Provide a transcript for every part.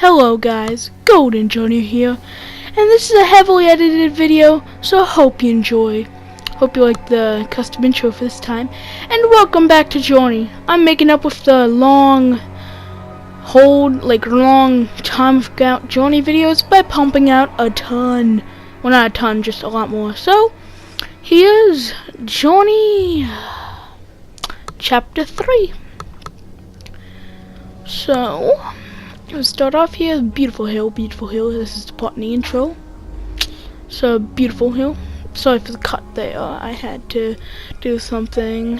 Hello guys, Golden Johnny here, and this is a heavily edited video, so I hope you enjoy. Hope you like the custom intro for this time, and welcome back to Johnny. I'm making up with the long time without Johnny videos by pumping out a ton. Well, not a ton, just a lot more. So, here's Johnny Chapter 3. So, let's start off here. Beautiful hill, beautiful hill. This is the part in the intro. So, beautiful hill. Sorry for the cut there. I had to do something.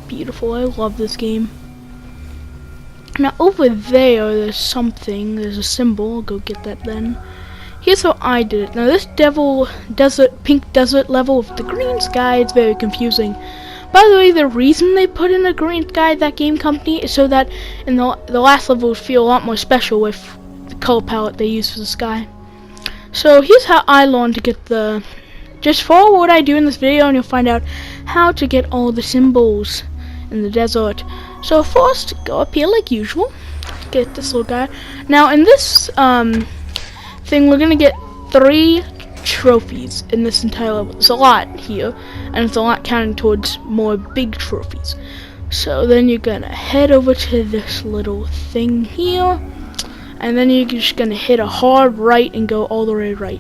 Beautiful. I love this game. Now, over there's something. There's a symbol. I'll go get that then. Here's how I did it. Now, this pink desert level with the green sky, it's very confusing. By the way, the reason they put in a green sky, that game company, is so that in the last level would feel a lot more special with the color palette they use for the sky. So here's how I learned to get the... Just follow what I do in this video and you'll find out how to get all the symbols in the desert. So first, go up here like usual. Get this little guy. Now in this thing, we're gonna get 3 trophies in this entire level. It's a lot here, and it's a lot counting towards more big trophies. So then you're gonna head over to this little thing here, and then you're just gonna hit a hard right and go all the way right.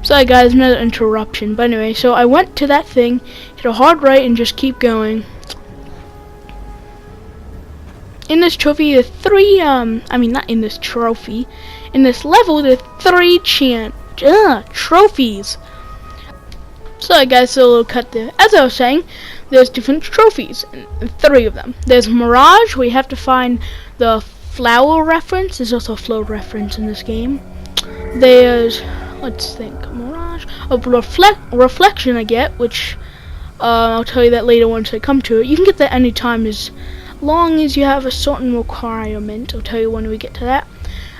Sorry guys, another interruption, but anyway, so I went to that thing, hit a hard right, and just keep going. In this trophy, there's 3, not in this trophy, in this level, there's 3 trophies. Sorry guys, so a little cut there. As I was saying, there's different trophies, and 3 of them. There's Mirage, where you have to find the flower reference. There's also a flow reference in this game. There's, let's think, Mirage. A reflection I get, which I'll tell you that later once I come to it. You can get that anytime as long as you have a certain requirement. I'll tell you when we get to that.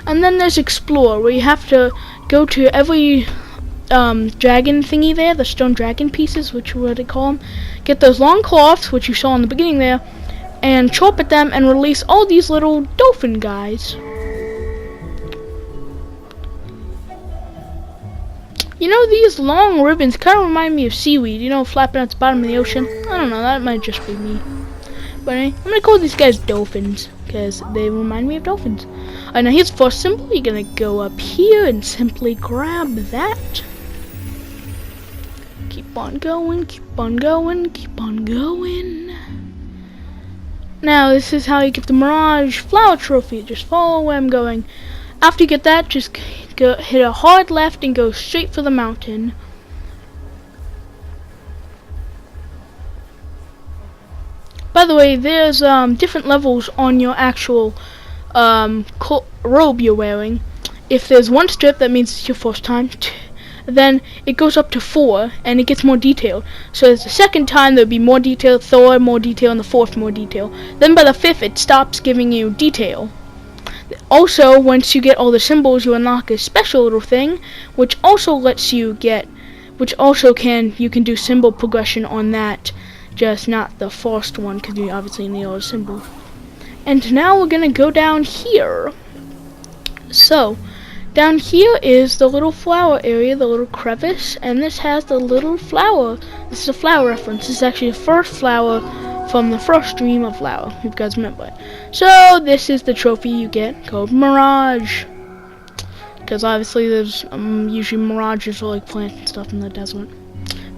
And then there's Explore, where you have to go to every dragon thingy there, the stone dragon pieces, which what they call them. Get those long cloths, which you saw in the beginning there, and chop at them and release all these little dolphin guys. You know, these long ribbons kind of remind me of seaweed, you know, flapping at the bottom of the ocean. I don't know, that might just be me. But anyway, I'm going to call these guys dolphins, because they remind me of dolphins. Now here's the first symbol. You're going to go up here and simply grab that. Keep on going, keep on going, keep on going. Now this is how you get the Mirage Flower Trophy. Just follow where I'm going. After you get that, just go hit a hard left and go straight for the mountain. By the way, there's different levels on your actual robe you're wearing. If there's 1 strip, that means it's your first time. Then it goes up to 4, and it gets more detailed. So the second time there'll be more detail, third more detail, and the 4th more detail. Then by the 5th, it stops giving you detail. Also, once you get all the symbols, you unlock a special little thing, which also lets you get, you can do symbol progression on that. Just not the first one, because you obviously need all the symbols. And now we're gonna go down here. So, down here is the little flower area, the little crevice, and this has the little flower. This is a flower reference. This is actually the first flower from the first Dream of Flower, if you guys remember it. So, this is the trophy you get called Mirage. Because obviously there's usually mirages or like plants and stuff in the desert.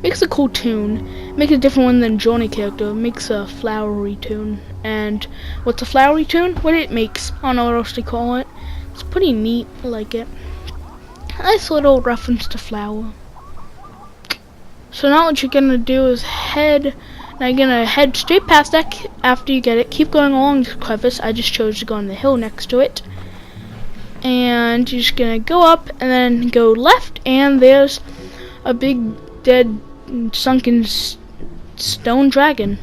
Makes a cool tune. Makes a different one than Johnny character. Makes a flowery tune. And what's a flowery tune? What it makes. I don't know what else to call it. It's pretty neat. I like it. Nice little reference to flower. So now what you're gonna do is head. Now you're gonna head straight past that after you get it. Keep going along this crevice. I just chose to go on the hill next to it. And you're just gonna go up and then go left, and there's a big dead sunken stone dragon.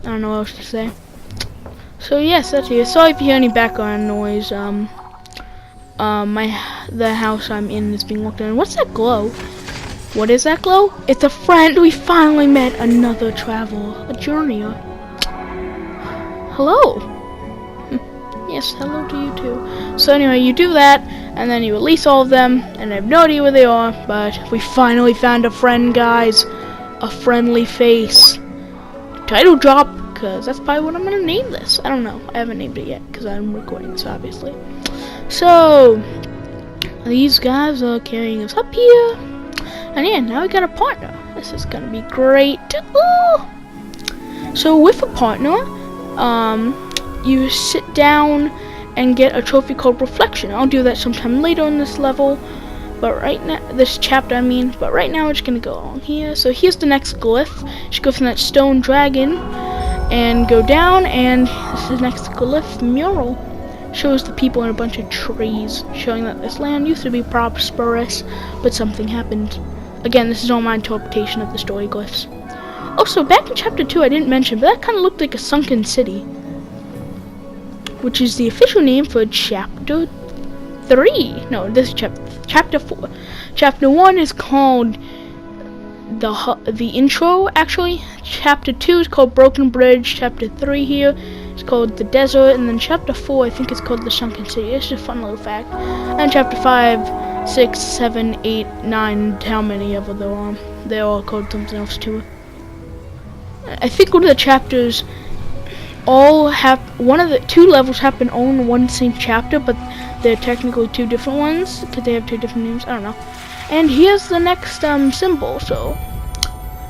I don't know what else to say. So yes, that's it. Sorry if you hear any background noise. The house I'm in is being looked at. What's that glow? What is that glow? It's a friend. We finally met another traveler, a journeyer. Hello. Yes, hello to you too. So anyway, you do that, and then you release all of them, and I have no idea where they are, but we finally found a friend, guys. A friendly face. Title drop, because that's probably what I'm going to name this. I don't know. I haven't named it yet, because I'm recording this, obviously. So, these guys are carrying us up here. And yeah, now we got a partner. This is going to be great. Ooh. So, with a partner, you sit down and get a trophy called Reflection. I'll do that sometime later in this level. But right now, this chapter I mean, but right now we're just gonna go on here. So here's the next glyph. You should go from that stone dragon and go down, and this is the next glyph mural. Shows the people in a bunch of trees, showing that this land used to be prosperous, but something happened. Again, this is all my interpretation of the story glyphs. Also, back in chapter 2 I didn't mention, but that kind of looked like a sunken city, which is the official name for chapter 3. No, this is chapter 4. Chapter 1 is called the intro, actually. Chapter 2 is called Broken Bridge. Chapter 3 here is called The Desert. And then chapter 4, I think, is called The Sunken City. It's just a fun little fact. And chapter 5, 6, 7, 8, 9, how many of them are? They're all called something else too. I think one of the chapters all have, one of the 2 levels happen all in one same chapter, but they're technically 2 different ones because they have 2 different names. I don't know. And here's the next symbol. So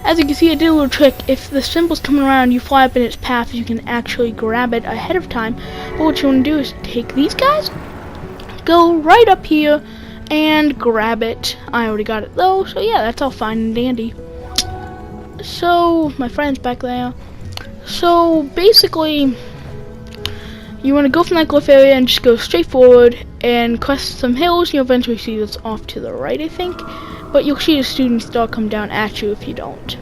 as you can see, I did a little trick. If the symbol's coming around, you fly up in its path, you can actually grab it ahead of time. But what you want to do is take these guys, go right up here and grab it. I already got it though, so yeah, that's all fine and dandy. So my friend's back there. So basically, you want to go from that glyph area and just go straight forward and crest some hills. You'll eventually see this off to the right, I think. But you'll see the student star come down at you if you don't.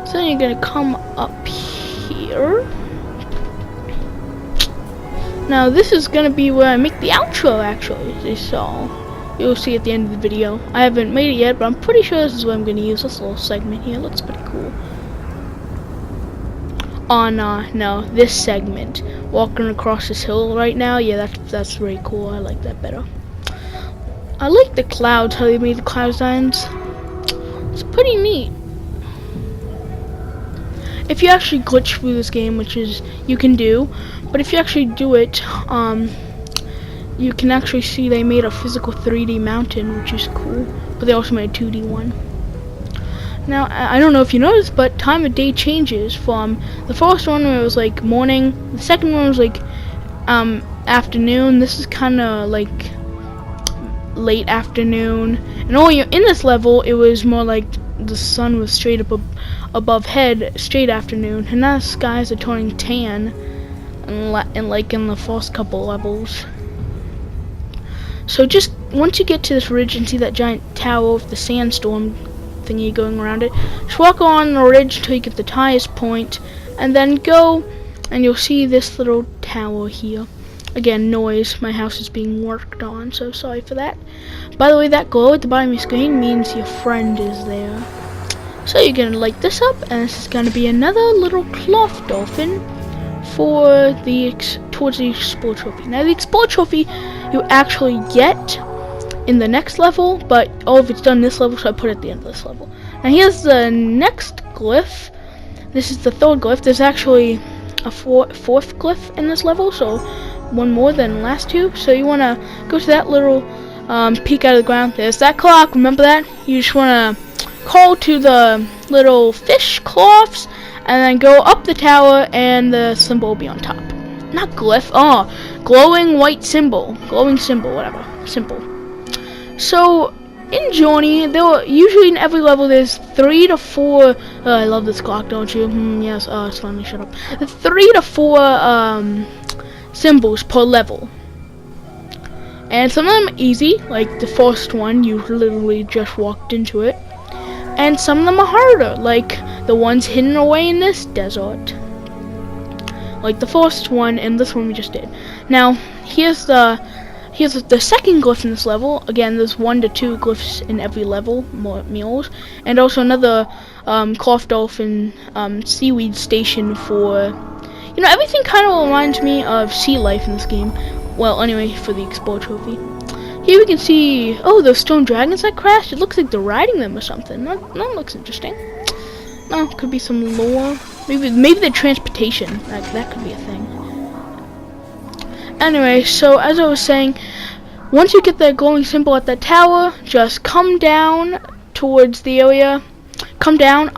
So then you're going to come up here. Now this is going to be where I make the outro, actually. So you'll see at the end of the video. I haven't made it yet, but I'm pretty sure this is what I'm going to use. This little segment here looks pretty cool. No, this segment, walking across this hill right now, yeah, that's really cool. I like that better. I like the clouds, how they made the cloud designs. It's pretty neat. If you actually glitch through this game, which is you can do, but if you actually do it, you can actually see they made a physical 3D mountain, which is cool. But they also made a 2D one. Now, I don't know if you noticed, but time of day changes from the first one where it was like morning, the second one was like afternoon, this is kind of like late afternoon, and only in this level it was more like the sun was straight up above head, straight afternoon, and now the skies are turning tan and like in the first couple levels. So just once you get to this ridge and see that giant tower with the sandstorm thingy going around it, just walk along the ridge until you get the highest point, and then go and you'll see this little tower here. Again, noise, my house is being worked on, so sorry for that. By the way, that glow at the bottom of your screen means your friend is there. So you're gonna light this up, and this is gonna be another little cloth dolphin for towards the Explore Trophy. Now the Explore Trophy you actually get in the next level, but all of it's done in this level, so I put it at the end of this level. Now here's the next glyph. This is the 3rd glyph. There's actually a 4th glyph in this level, so one more than the last 2. So you want to go to that little peek out of the ground. There's that clock, remember that? You just want to call to the little fish cloths, and then go up the tower, and the symbol will be on top. Not glyph, glowing white symbol. Glowing symbol, whatever. Simple. So, in Journey, there were, usually in every level there's 3 to 4, I love this clock, don't you? Yes, Slimy, shut up. 3 to 4, symbols per level. And some of them are easy, like the first one, you literally just walked into it. And some of them are harder, like the ones hidden away in this desert. Like the first one and this one we just did. Now, here's the second glyph in this level. Again, there's 1 to 2 glyphs in every level, more meals, and also another cloth dolphin seaweed station for You know, everything kind of reminds me of Sea Life in this game. Well, anyway, for the Explorer trophy. Here we can see, oh, those stone dragons that crashed. It looks like they're riding them or something. That looks interesting. No, could be some lore. Maybe the transportation. That could be a thing. Anyway, so as I was saying, once you get that glowing symbol at that tower, just come down towards the area. Come down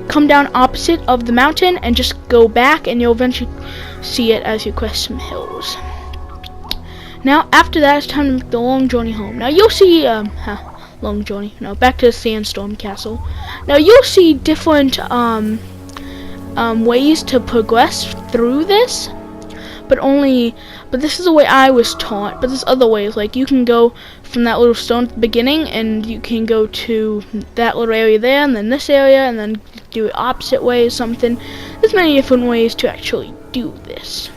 come down opposite of the mountain and just go back, and you'll eventually see it as you crest some hills. Now after that, it's time to make the long journey home. Now you'll see long journey. No, back to the Sandstorm Castle. Now you'll see different ways to progress through this, but this is the way I was taught. But there's other ways, like you can go from that little stone at the beginning, and you can go to that little area there, and then this area, and then do it opposite way or something. There's many different ways to actually do this.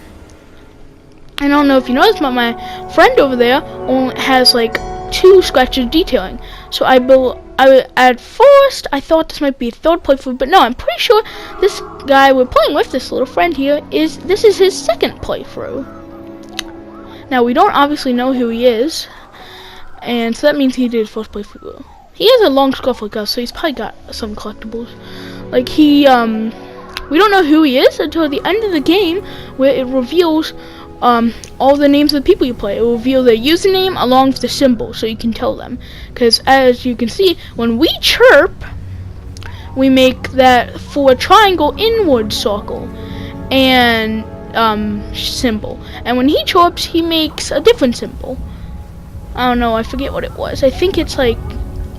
I don't know if you noticed, but my friend over there only has like 2 scratches detailing. So at first I thought this might be a third playthrough, but no, I'm pretty sure this guy we're playing with, this little friend here, this is his second playthrough. Now we don't obviously know who he is, and so that means he did first playthrough. He has a long scarf like us, so he's probably got some collectibles. Like we don't know who he is until the end of the game, where it reveals all the names of the people you play. It will reveal their username along with the symbol, so you can tell them. Because as you can see, when we chirp, we make that for a triangle inward circle and symbol. And when he chirps, he makes a different symbol. I don't know, I forget what it was. I think it's like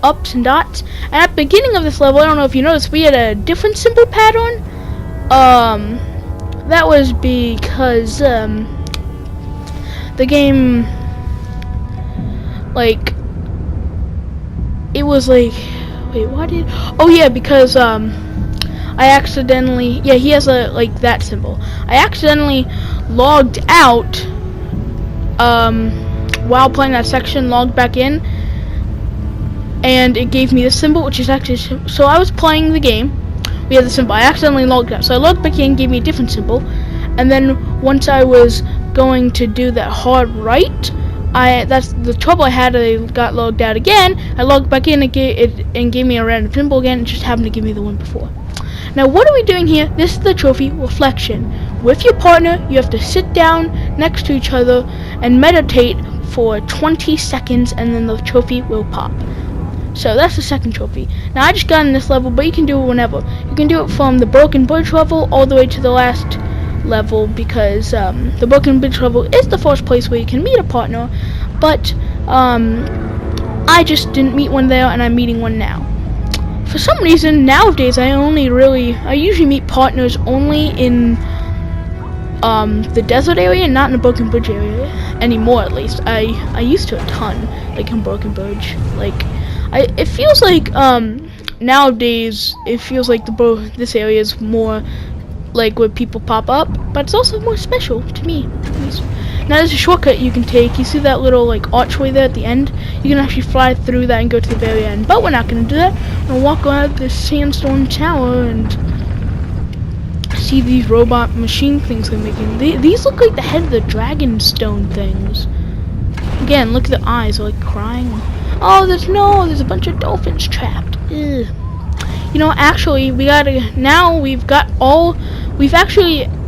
ups and dots. And at the beginning of this level, I don't know if you noticed, we had a different symbol pattern. That was because the game, like, it was like, wait, what did, oh yeah, because I accidentally, yeah, he has a, like, that symbol. I accidentally logged out while playing that section, logged back in, and it gave me this symbol, which is actually, so I was playing the game, we had the symbol, I accidentally logged out, so I logged back in, gave me a different symbol, and then once I was going to do that hard right, that's the trouble I had. I got logged out again. I logged back in and gave me a random symbol again. It just happened to give me the one before. Now what are we doing here? This is the trophy reflection. With your partner, you have to sit down next to each other and meditate for 20 seconds, and then the trophy will pop. So that's the second trophy. Now I just got in this level, but you can do it whenever. You can do it from the Broken Bridge level all the way to the last level, because the Broken Bridge level is the first place where you can meet a partner, but I just didn't meet one there, and I'm meeting one now. For some reason nowadays I usually meet partners only in the desert area, not in the Broken Bridge area anymore. At least I used to a ton, like in Broken Bridge. Like it feels like nowadays it feels like this area is more like where people pop up, but it's also more special to me. Now there's a shortcut you can take. You see that little like archway there at the end? You can actually fly through that and go to the very end, but we're not going to do that. We're going to walk around this Sandstorm Tower and see these robot machine things they're making. These look like the head of the dragon stone things. Again, look at the eyes, they're like crying. Oh, there's a bunch of dolphins trapped. Ugh. You know, actually,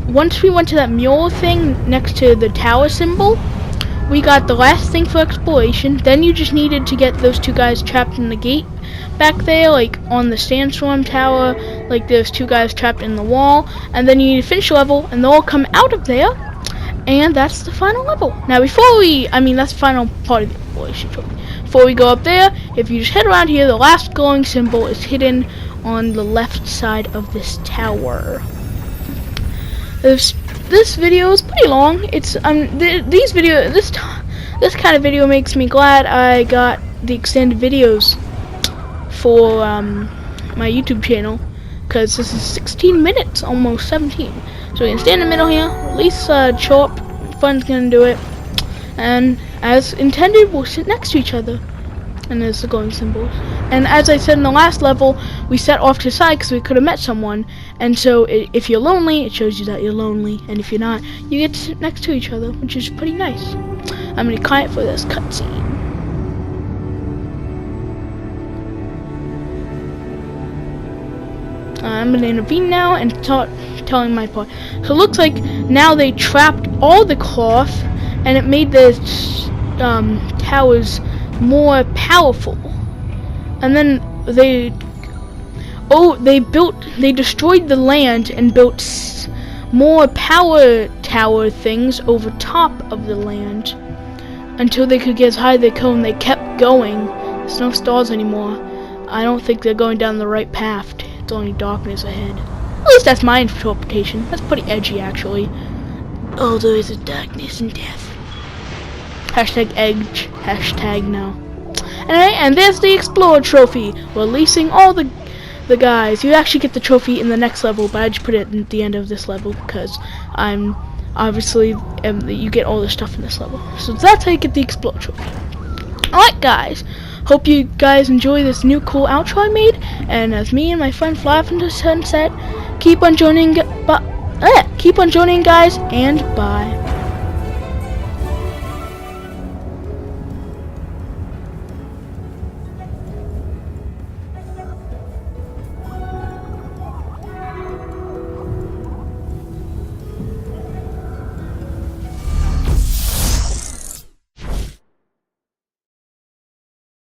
once we went to that mural thing next to the tower symbol, we got the last thing for exploration. Then you just needed to get those 2 guys trapped in the gate back there, like on the Sandstorm Tower, like there's 2 guys trapped in the wall, and then you need to finish the level, and they'll all come out of there, and that's the final level. Now that's the final part of the exploration trophy. Before we go up there, if you just head around here, the last glowing symbol is hidden on the left side of this tower. This video is pretty long. It's this kind of video makes me glad I got the extended videos for my YouTube channel, because this is 16 minutes, almost 17. So we can stand in the middle here, release chirp, fun's gonna do it, and as intended, we'll sit next to each other. And there's the glowing symbols. And as I said in the last level, we set off to the side because we could have met someone. And so if you're lonely, it shows you that you're lonely, and if you're not, you get to sit next to each other, which is pretty nice. I'm gonna cut it for this cutscene. I'm gonna intervene now and start telling my part. So it looks like now they trapped all the cloth, and it made the towers more powerful. And then they destroyed the land and built more power tower things over top of the land until they could get as high as they could, and they kept going. There's no stars anymore. I don't think they're going down the right path. It's only darkness ahead. At least that's my interpretation. That's pretty edgy, actually. Oh, there is darkness and death. Hashtag edge. Hashtag no. Anyway, and there's the Explorer trophy, releasing all the guys. You actually get the trophy in the next level, but I just put it at the end of this level because I'm obviously you get all the stuff in this level. So that's how you get the Explorer trophy. Alright, guys. Hope you guys enjoy this new cool outro I made. And as me and my friend fly off into the sunset, keep on joining, guys, and bye.